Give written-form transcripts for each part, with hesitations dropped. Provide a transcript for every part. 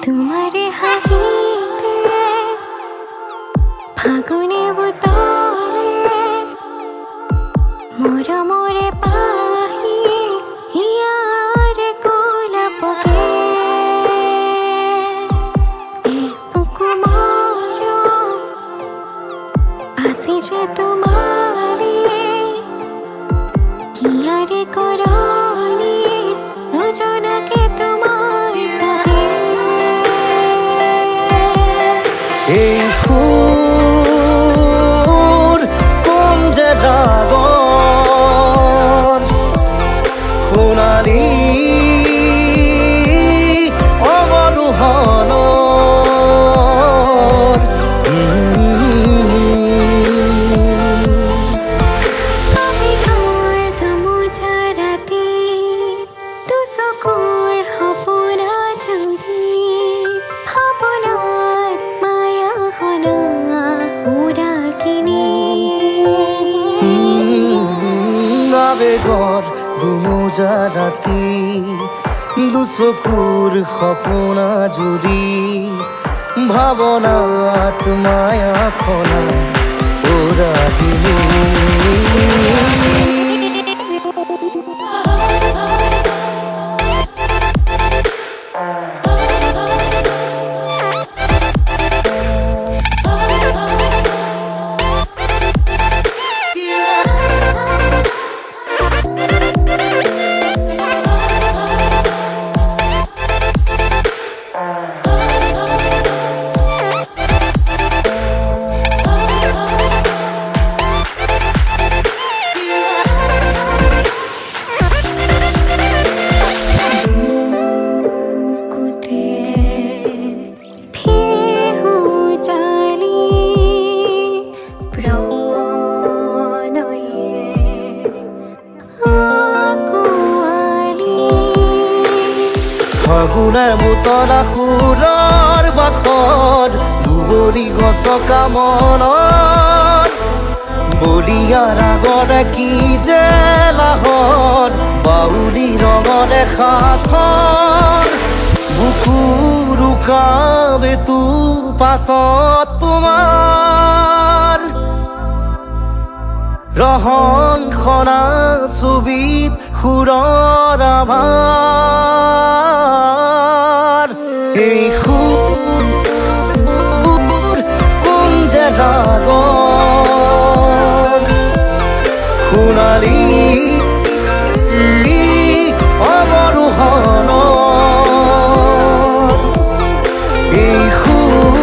तुम्हारे हाहीते फागुने बुताले मोरा मोरे पाही हियारे कोला पके ए पुकुमारो आसी जे तुम्हारी हियारे कोरानी नजना के तुम्हारी पके এই সুর কোন যে রাগর সোণালী অবৰোহণৰ আমি ঘৰ দমোজা ৰাতি তু সকুৰ হপনা জুড়ি ভাবনাত মায়া হনা উড়াকিনি আবেগৰ দুমোজা ৰাতি দুচকুৰ সপোনা জুৰি ভাৱনাত মায়া খনা উৰাহিনী কুতে ফিহু জালি প্ৰণয়ে আকুয়ালি ফাগুনে বুতলা সুৰৰ বাখৰ দুবৰি গছকা মনৰ বলিয়াৰ আগতে কি যে লাহৰ বাউলি ৰঙৰে সাথৰ বুকু ৰুকাবে তু পাতত তোমাৰ ৰহন খনা ছবিত সুৰৰ আভাৰ এই সুৰ কোন যে ৰাগৰ সোণালী অৱৰোহণৰ এই সুৰ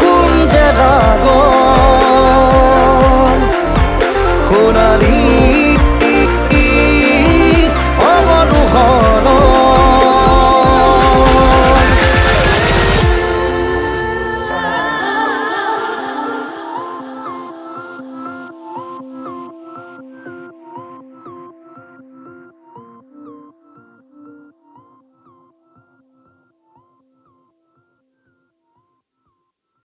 কোন যে ৰাগৰ সোণালী